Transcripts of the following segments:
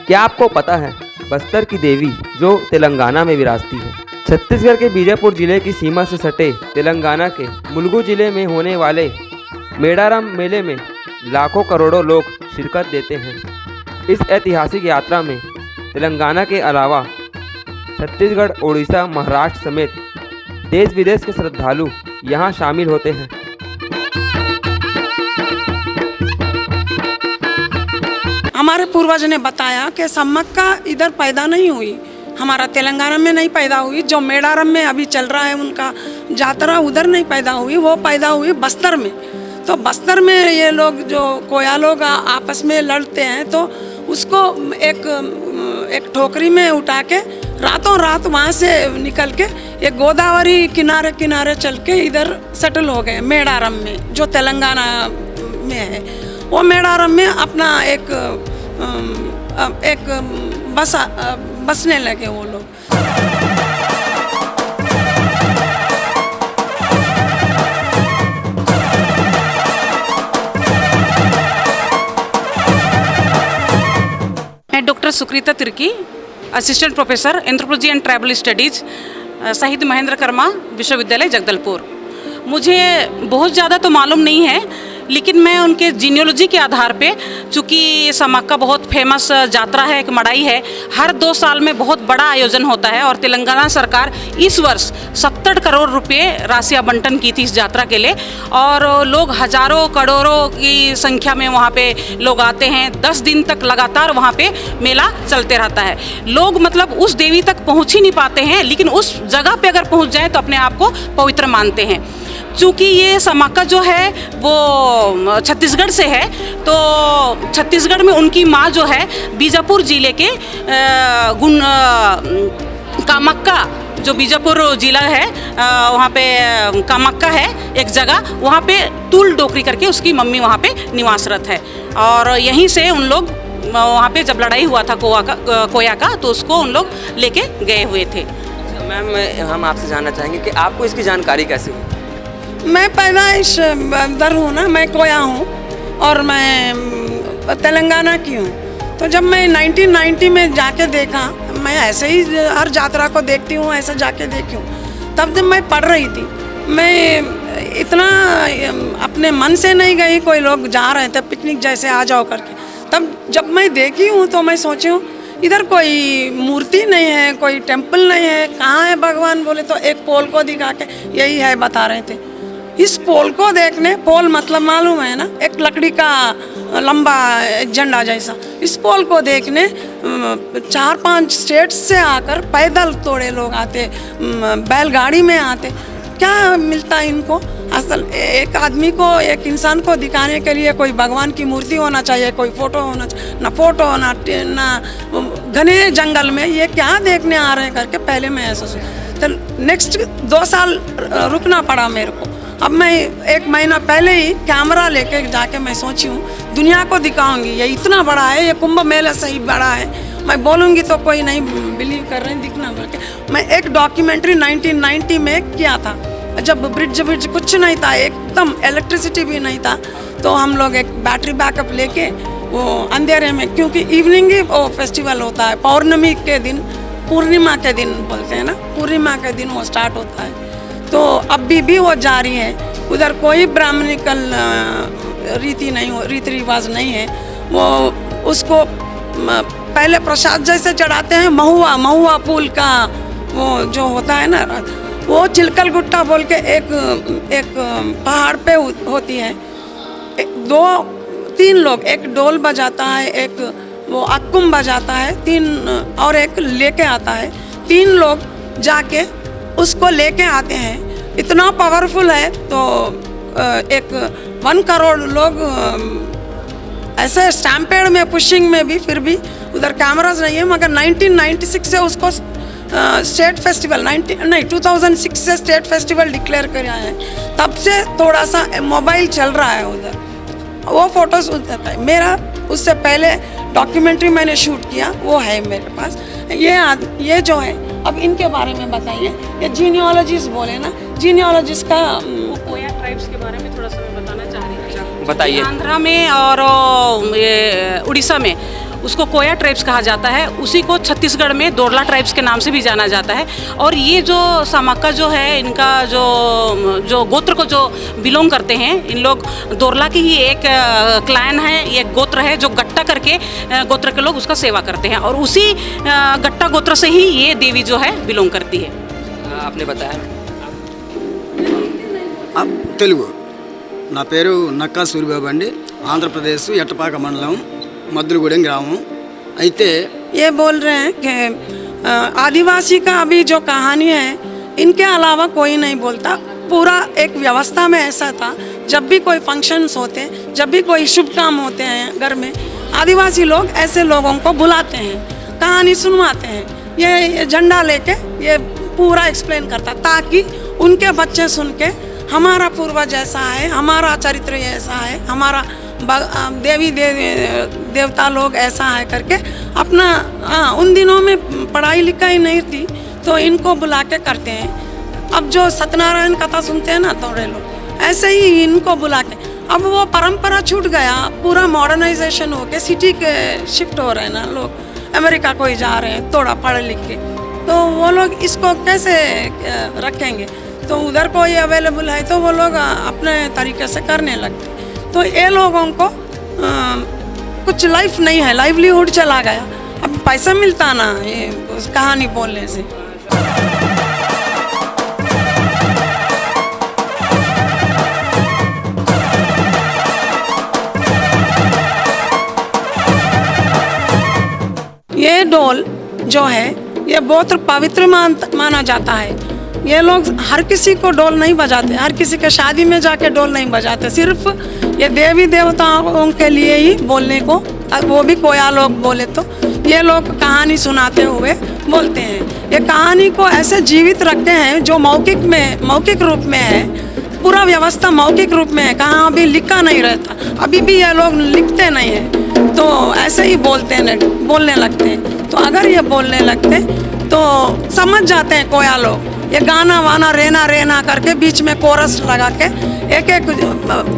क्या आपको पता है बस्तर की देवी जो तेलंगाना में विराजती है? छत्तीसगढ़ के बीजापुर जिले की सीमा से सटे तेलंगाना के मुलुगु जिले में होने वाले मेडारम मेले में लाखों करोड़ों लोग शिरकत देते हैं। इस ऐतिहासिक यात्रा में तेलंगाना के अलावा छत्तीसगढ़, उड़ीसा, महाराष्ट्र समेत देश विदेश के श्रद्धालु यहाँ शामिल होते हैं। हमारे पूर्वज ने बताया कि सम्मक्का इधर पैदा नहीं हुई, हमारा तेलंगाना में नहीं पैदा हुई। जो मेडारम में अभी चल रहा है उनका जातरा उधर नहीं पैदा हुई, वो पैदा हुई बस्तर में। तो बस्तर में ये लोग जो कोया लोग आपस में लड़ते हैं तो उसको एक ठोकरी में उठा के रातों रात वहाँ से निकल के एक गोदावरी किनारे किनारे चल के इधर सेटल हो गए मेडारम में, जो तेलंगाना में है। वो मेडारम में अपना एक बसने लगे वो लोग। मैं doctor Sukrita Tirkey, assistant professor anthropology and tribal studies, शहीद महेंद्र कर्मा विश्वविद्यालय जगदलपुर। मुझे बहुत ज़्यादा तो मालूम नहीं है, लेकिन मैं उनके जीनियोलॉजी के आधार पे, चूँकि सम्मक्का बहुत फेमस यात्रा है, एक मड़ाई है, हर 2 साल में बहुत बड़ा आयोजन होता है और तेलंगाना सरकार इस वर्ष 70 करोड़ रुपए राशि आवंटन की थी इस यात्रा के लिए। और लोग हजारों करोड़ों की संख्या में वहाँ पे लोग आते हैं। 10 दिन तक लगातार वहाँ पे मेला चलते रहता है। लोग मतलब उस देवी तक पहुँच ही नहीं पाते हैं, लेकिन उस जगह पे अगर पहुँच जाए तो अपने आप को पवित्र मानते हैं। चूँकि ये सम्मक्का जो है वो छत्तीसगढ़ से है, तो छत्तीसगढ़ में उनकी माँ जो है बीजापुर जिले के कामक्का, जो बीजापुर जिला है वहाँ पे कामक्का है एक जगह, वहाँ पे तूल डोकरी करके उसकी मम्मी वहाँ पे निवासरत है। और यहीं से उन लोग वहाँ पे जब लड़ाई हुआ था कोया का तो उसको उन लोग लेके गए हुए थे। मैम, हम आपसे जानना चाहेंगे कि आपको इसकी जानकारी कैसे हुई? मैं पैदाइश दर हूँ ना, मैं कोया हूँ और मैं तेलंगाना की हूँ। तो जब मैं 1990 में जाके देखा, मैं ऐसे ही हर यात्रा को देखती हूँ, ऐसे जाके देखी हूँ। तब जब मैं पढ़ रही थी, मैं इतना अपने मन से नहीं गई, कोई लोग जा रहे थे पिकनिक जैसे आ जाओ करके। तब जब मैं देखी हूँ तो मैं सोची हूँ इधर कोई मूर्ति नहीं है, कोई टेम्पल नहीं है, कहाँ है भगवान? बोले तो एक पोल को दिखा के यही है बता रहे थे। इस पोल को देखने, पोल मतलब मालूम है ना, एक लकड़ी का लंबा झंडा जैसा। इस पोल को देखने 4-5 स्टेट्स से आकर पैदल थोड़े लोग आते, बैलगाड़ी में आते। क्या मिलता है इनको? असल एक आदमी को, एक इंसान को दिखाने के लिए कोई भगवान की मूर्ति होना चाहिए, कोई फोटो होना चाहिए। ना फोटो ना घने जंगल में ये क्या देखने आ रहे हैं करके पहले मैं ऐसा सोचा। तो नेक्स्ट 2 साल रुकना पड़ा मेरे को। अब मैं 1 महीना पहले ही कैमरा लेके जाके मैं सोची हूँ दुनिया को दिखाऊंगी ये इतना बड़ा है, ये कुंभ मेला सही बड़ा है। मैं बोलूँगी तो कोई नहीं बिलीव कर रहे हैं, दिखना करके। मैं एक डॉक्यूमेंट्री 1990 में किया था, जब ब्रिज कुछ नहीं था, एकदम इलेक्ट्रिसिटी भी नहीं था। तो हम लोग एक बैटरी बैकअप लेके वो अंधेरे में, क्योंकि इवनिंग ही वो फेस्टिवल होता है, पौर्णमी के दिन, पूर्णिमा के दिन बोलते हैं ना, पूर्णिमा के दिन वो स्टार्ट होता है। तो अभी भी वो जारी है। उधर कोई ब्राह्मणिकल रीति रिवाज नहीं है। वो उसको पहले प्रसाद जैसे चढ़ाते हैं, महुआ फूल का वो जो होता है ना, वो चिलकल गुट्टा बोल के एक पहाड़ पे होती है। 2-3 लोग, एक डोल बजाता है, एक वो अक्कुम बजाता है, 3 और एक लेके आता है। 3 लोग जाके उसको लेके आते हैं। इतना पावरफुल है तो 1 करोड़ लोग ऐसे स्टैम्पेड में, पुशिंग में भी, फिर भी उधर कैमराज नहीं है। मगर 1996 से उसको स्टेट फेस्टिवल 2006 से स्टेट फेस्टिवल डिक्लेयर किया है। तब से थोड़ा सा मोबाइल चल रहा है उधर, वो फोटोज उधर है। मेरा उससे पहले डॉक्यूमेंट्री मैंने शूट किया, वो है मेरे पास। ये जो है, अब इनके बारे में बताइए। ये जीनियोलॉजिस्ट बोले ना, जीनियोलॉजिस्ट का कोया ट्राइब्स के बारे में थोड़ा सा मैं बताना चाह रही हूँ। बताइए। आंध्रा में और उड़ीसा में उसको कोया ट्राइब्स कहा जाता है। उसी को छत्तीसगढ़ में दोरला ट्राइब्स के नाम से भी जाना जाता है। और ये जो समाका जो है, इनका जो गोत्र को जो बिलोंग करते हैं, इन लोग दोरला की ही एक क्लैन है, ये गोत्र है जो गट्टा करके गोत्र के लोग उसका सेवा करते हैं। और उसी गट्टा गोत्र से ही ये देवी जो है बिलोंग करती है। आपने बताया తెలుగు నా పేరు నక్కా సూరిబాబు అండి ఆంధ్రప్రదేశ్ ఎట్టపాక మండలం మద్దులగూడెం గ్రామం అయితే ये बोल रहे हैं कि आदिवासी का अभी जो कहानी है इनके अलावा कोई नहीं बोलता। पूरा एक व्यवस्था में ऐसा था, जब भी कोई फंक्शंस होते हैं, जब भी कोई शुभ काम होते हैं घर में, आदिवासी लोग ऐसे लोगों को बुलाते हैं, कहानी सुनवाते हैं। ये झंडा लेके ये पूरा एक्सप्लेन करता ताकि उनके बच्चे सुन के हमारा पूर्वज ऐसा है, हमारा चरित्र ऐसा है, हमारा देवी देवता लोग ऐसा है करके अपना उन दिनों में पढ़ाई लिखाई नहीं थी तो इनको बुला के करते हैं। अब जो सत्यनारायण कथा सुनते हैं ना थोड़े लोग, ऐसे ही इनको बुला के अब वो परंपरा छूट गया। पूरा मॉडर्नाइजेशन हो के सिटी के शिफ्ट हो रहे हैं ना लोग, अमेरिका को ही जा रहे हैं थोड़ा पढ़ लिख के, तो वो लोग इसको कैसे रखेंगे। तो उधर कोई अवेलेबल है तो वो लोग अपने तरीके से करने लगते। तो ये लोगों को कुछ लाइफ नहीं है, लाइवलीहुड चला गया। अब पैसा मिलता ना ये उस कहानी बोलने से। ये डोल जो है ये बहुत पवित्र माना जाता है। ये लोग हर किसी को डोल नहीं बजाते, हर किसी के शादी में जाके डोल नहीं बजाते, सिर्फ ये देवी देवताओं के लिए ही बोलने को, वो भी कोया लोग बोले तो ये लोग कहानी सुनाते हुए बोलते हैं। ये कहानी को ऐसे जीवित रखते हैं जो मौखिक रूप में है, पूरा व्यवस्था मौखिक रूप में है, कहाँ अभी लिखा नहीं रहता। अभी भी ये लोग लिखते नहीं हैं तो ऐसे ही बोलने लगते हैं। तो अगर ये बोलने लगते तो समझ जाते हैं कोया लोग। ये गाना वाना रेना रेना करके बीच में कोरस लगा के एक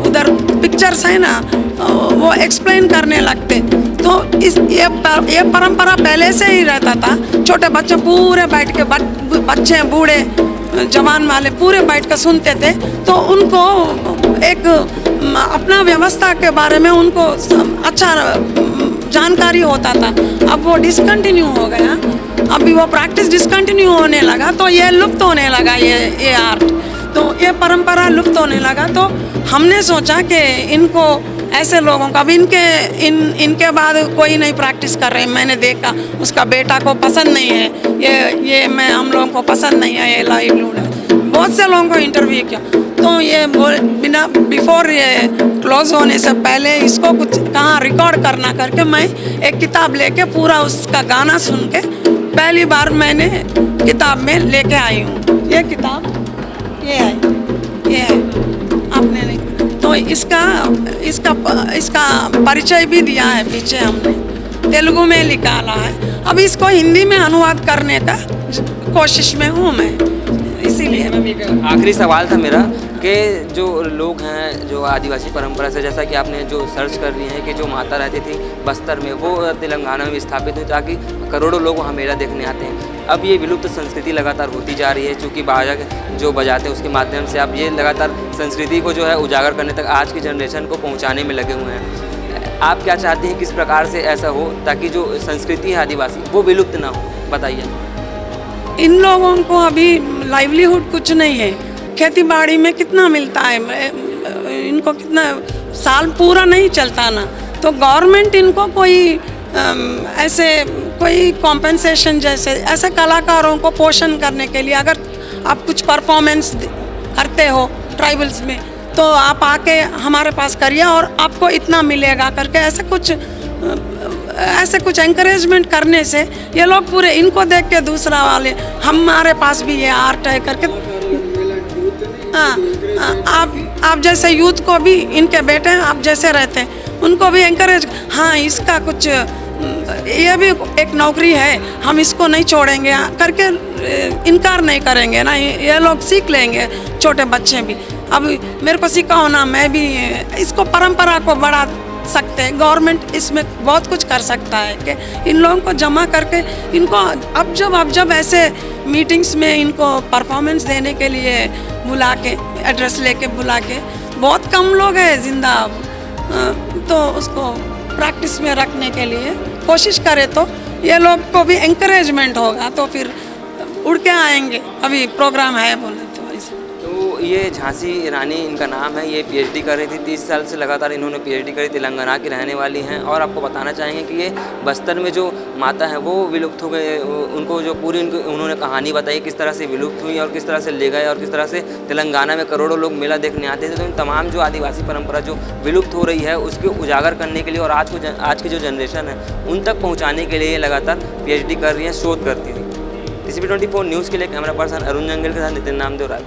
उधर पिक्चर्स है ना वो एक्सप्लेन करने लगते। तो ये परंपरा पहले से ही रहता था। छोटे बच्चे पूरे बैठ के बच्चे बूढ़े जवान वाले पूरे बैठ कर सुनते थे, तो उनको एक अपना व्यवस्था के बारे में उनको अच्छा जानकारी होता था। अब वो डिसकंटिन्यू हो गया, अभी वो प्रैक्टिस डिसकंटिन्यू होने लगा तो ये लुप्त होने लगा ये आर्ट, तो ये परंपरा लुप्त होने लगा। तो हमने सोचा कि इनको ऐसे लोगों का, अब इनके बाद कोई नहीं प्रैक्टिस कर रहे। मैंने देखा उसका बेटा को पसंद नहीं है ये हम लोगों को पसंद नहीं है ये लाइवलीहुड है। बहुत से लोगों को इंटरव्यू किया तो ये बिना बिफोर ये क्लोज होने से पहले इसको कुछ कहाँ रिकॉर्ड करना करके मैं एक किताब लेके पूरा उसका गाना सुन के पहली बार मैंने किताब में लेके आई हूँ। ये किताब ये है आपने नहीं, तो इसका परिचय भी दिया है पीछे हमने, तेलुगु में निकाला है। अब इसको हिंदी में अनुवाद करने का कोशिश में हूँ मैं, इसीलिए। आखिरी सवाल था मेरा कि जो लोग हैं जो आदिवासी परंपरा से, जैसा कि आपने जो सर्च कर रही हैं कि जो माता रहती थी बस्तर में, वो तेलंगाना में स्थापित हुई ताकि करोड़ों लोग वहाँ मेला देखने आते हैं। अब ये विलुप्त संस्कृति लगातार होती जा रही है, चूँकि बाजा जो बजाते हैं उसके माध्यम से अब ये लगातार संस्कृति को जो है उजागर करने तक आज की जनरेशन को पहुँचाने में लगे हुए हैं। आप क्या चाहते हैं किस प्रकार से ऐसा हो ताकि जो संस्कृति है आदिवासी वो विलुप्त ना हो, बताइए। इन लोगों को अभी लाइवलीहुड कुछ नहीं है, खेती बाड़ी में कितना मिलता है, इनको कितना साल पूरा नहीं चलता ना, तो गवर्नमेंट इनको कोई ऐसे कोई कॉम्पेंसेशन जैसे ऐसे कलाकारों को पोषण करने के लिए अगर आप कुछ परफॉर्मेंस करते हो ट्राइबल्स में तो आप आके हमारे पास करिए और आपको इतना मिलेगा करके ऐसे कुछ एंकरेजमेंट करने से ये लोग पूरे इनको देख के दूसरा वाले हमारे पास भी ये आर्ट है करके, आप जैसे यूथ को भी इनके बेटे आप जैसे रहते हैं उनको भी एंकरेज, हाँ इसका कुछ ये भी एक नौकरी है, हम इसको नहीं छोड़ेंगे करके इनकार नहीं करेंगे ना, ये लोग सीख लेंगे छोटे बच्चे भी। अब मेरे को सीखा होना, मैं भी इसको परंपरा को सकते, गवर्नमेंट इसमें बहुत कुछ कर सकता है कि इन लोगों को जमा करके इनको अब जब ऐसे मीटिंग्स में इनको परफॉर्मेंस देने के लिए बुला के, एड्रेस लेके बुला के, बहुत कम लोग हैं जिंदा तो उसको प्रैक्टिस में रखने के लिए कोशिश करें तो ये लोग को भी एंकरेजमेंट होगा, तो फिर उड़ के आएंगे। अभी प्रोग्राम है बोले तो ऐसे। तो ये झांसी रानी इनका नाम है, ये पीएचडी कर रही थी, 30 साल से लगातार इन्होंने पीएचडी करी, तेलंगाना की रहने वाली हैं। और आपको बताना चाहेंगे कि ये बस्तर में जो माता है वो विलुप्त हो गए, उनको जो पूरी उन्होंने कहानी बताई किस तरह से विलुप्त हुई और किस तरह से ले गए और किस तरह से तेलंगाना में करोड़ों लोग मेला देखने आते थे। तो इन तमाम जो आदिवासी परंपरा जो विलुप्त हो रही है उसको उजागर करने के लिए और आज की जो जनरेशन है उन तक पहुँचाने के लिए लगातार पीएचडी कर रही है, शोध करती थी। TCP24 न्यूज़ के लिए कैमरा पर्सन अरुण जंगल के साथ नितिन नामदेव राय।